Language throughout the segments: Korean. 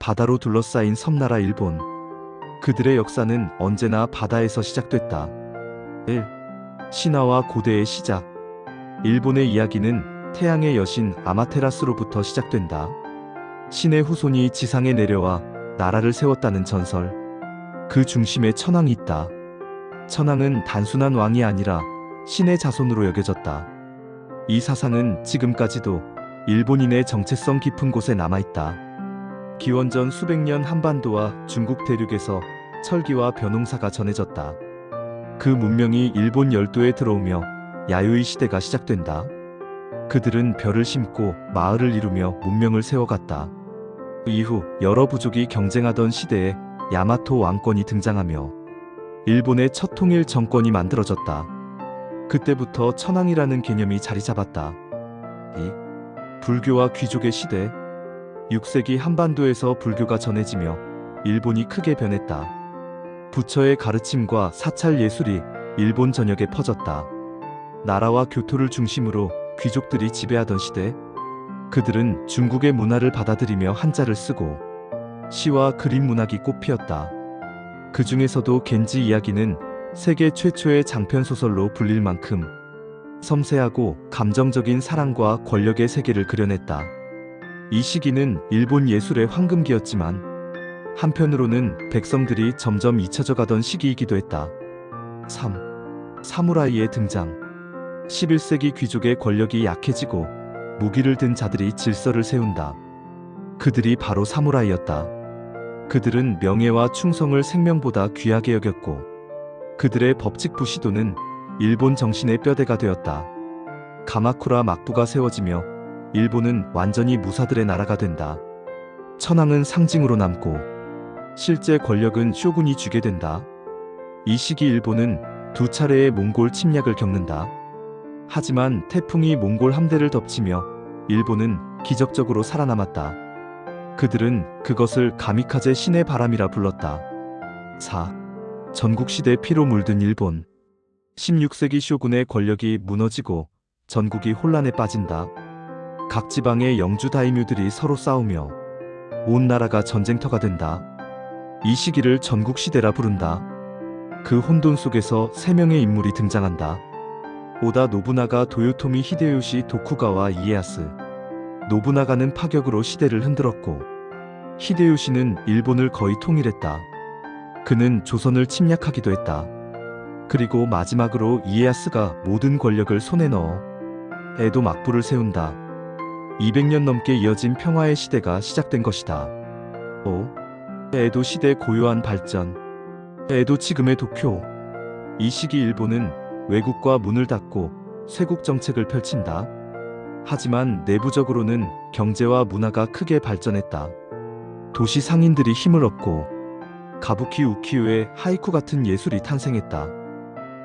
바다로 둘러싸인 섬나라 일본. 그들의 역사는 언제나 바다에서 시작됐다. 1. 신화와 고대의 시작. 일본의 이야기는 태양의 여신 아마테라스로부터 시작된다. 신의 후손이 지상에 내려와 나라를 세웠다는 전설. 그 중심에 천황이 있다. 천황은 단순한 왕이 아니라 신의 자손으로 여겨졌다. 이 사상은 지금까지도 일본인의 정체성 깊은 곳에 남아있다. 기원전 수백 년 한반도와 중국 대륙에서 철기와 벼농사가 전해졌다. 그 문명이 일본 열도에 들어오며 야요이 시대가 시작된다. 그들은 벼를 심고 마을을 이루며 문명을 세워갔다. 이후 여러 부족이 경쟁하던 시대에 야마토 왕권이 등장하며 일본의 첫 통일 정권이 만들어졌다. 그때부터 천황이라는 개념이 자리 잡았다. 2. 불교와 귀족의 시대. 6세기 한반도에서 불교가 전해지며 일본이 크게 변했다. 부처의 가르침과 사찰 예술이 일본 전역에 퍼졌다. 나라와 교토를 중심으로 귀족들이 지배하던 시대. 그들은 중국의 문화를 받아들이며 한자를 쓰고 시와 그림 문학이 꽃피었다. 그 중에서도 겐지 이야기는 세계 최초의 장편소설로 불릴 만큼 섬세하고 감정적인 사랑과 권력의 세계를 그려냈다. 이 시기는 일본 예술의 황금기였지만 한편으로는 백성들이 점점 잊혀져 가던 시기이기도 했다. 3. 사무라이의 등장. 11세기 귀족의 권력이 약해지고 무기를 든 자들이 질서를 세운다. 그들이 바로 사무라이였다. 그들은 명예와 충성을 생명보다 귀하게 여겼고 그들의 법칙부 시도는 일본 정신의 뼈대가 되었다. 가마쿠라 막부가 세워지며 일본은 완전히 무사들의 나라가 된다. 천황은 상징으로 남고 실제 권력은 쇼군이 쥐게 된다. 이 시기 일본은 두 차례의 몽골 침략을 겪는다. 하지만 태풍이 몽골 함대를 덮치며 일본은 기적적으로 살아남았다. 그들은 그것을 가미카제 신의 바람이라 불렀다. 4. 전국시대 피로 물든 일본. 16세기 쇼군의 권력이 무너지고 전국이 혼란에 빠진다. 각 지방의 영주 다이뮤들이 서로 싸우며 온 나라가 전쟁터가 된다. 이 시기를 전국시대라 부른다. 그 혼돈 속에서 세 명의 인물이 등장한다. 오다 노부나가, 도요토미 히데요시, 도쿠가와 이에야스. 노부나가는 파격으로 시대를 흔들었고 히데요시는 일본을 거의 통일했다. 그는 조선을 침략하기도 했다. 그리고 마지막으로 이에야스가 모든 권력을 손에 넣어 에도 막부를 세운다. 200년 넘게 이어진 평화의 시대가 시작된 것이다. 5. 에도 시대 고요한 발전. 에도 지금의 도쿄. 이 시기 일본은 외국과 문을 닫고 쇄국 정책을 펼친다. 하지만 내부적으로는 경제와 문화가 크게 발전했다. 도시 상인들이 힘을 얻고 가부키 우키우의 하이쿠 같은 예술이 탄생했다.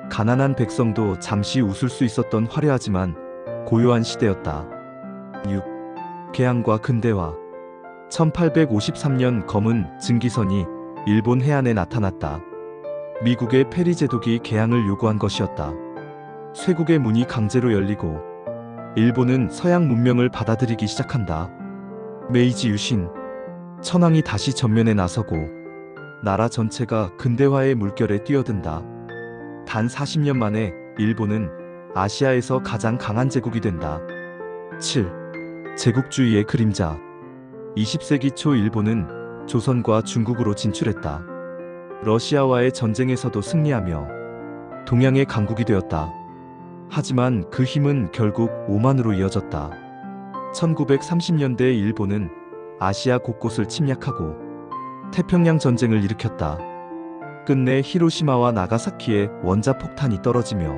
가난한 백성도 잠시 웃을 수 있었던 화려하지만 고요한 시대였다. 6. 개항과 근대화. 1853년 검은 증기선이 일본 해안에 나타났다. 미국의 페리 제독이 개항을 요구한 것이었다. 쇄국의 문이 강제로 열리고 일본은 서양 문명을 받아들이기 시작한다. 메이지 유신. 천황이 다시 전면에 나서고 나라 전체가 근대화의 물결에 뛰어든다. 단 40년 만에 일본은 아시아에서 가장 강한 제국이 된다. 7. 제국주의의 그림자. 20세기 초 일본은 조선과 중국으로 진출했다. 러시아와의 전쟁에서도 승리하며 동양의 강국이 되었다. 하지만 그 힘은 결국 오만으로 이어졌다. 1930년대 일본은 아시아 곳곳을 침략하고 태평양 전쟁을 일으켰다. 끝내 히로시마와 나가사키에 원자폭탄이 떨어지며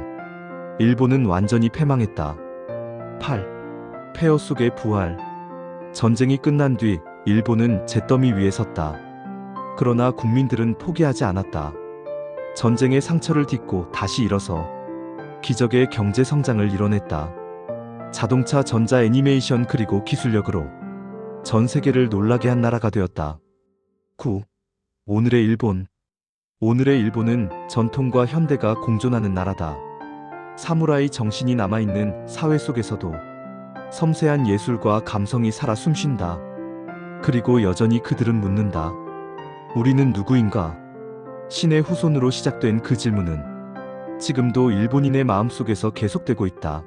일본은 완전히 패망했다. 8. 폐허 속의 부활. 전쟁이 끝난 뒤 일본은 잿더미 위에 섰다. 그러나 국민들은 포기하지 않았다. 전쟁의 상처를 딛고 다시 일어서 기적의 경제 성장을 이뤄냈다. 자동차, 전자, 애니메이션 그리고 기술력으로 전 세계를 놀라게 한 나라가 되었다. 9. 오늘의 일본. 오늘의 일본은 전통과 현대가 공존하는 나라다. 사무라이 정신이 남아있는 사회 속에서도 섬세한 예술과 감성이 살아 숨쉰다. 그리고 여전히 그들은 묻는다. 우리는 누구인가? 신의 후손으로 시작된 그 질문은 지금도 일본인의 마음속에서 계속되고 있다.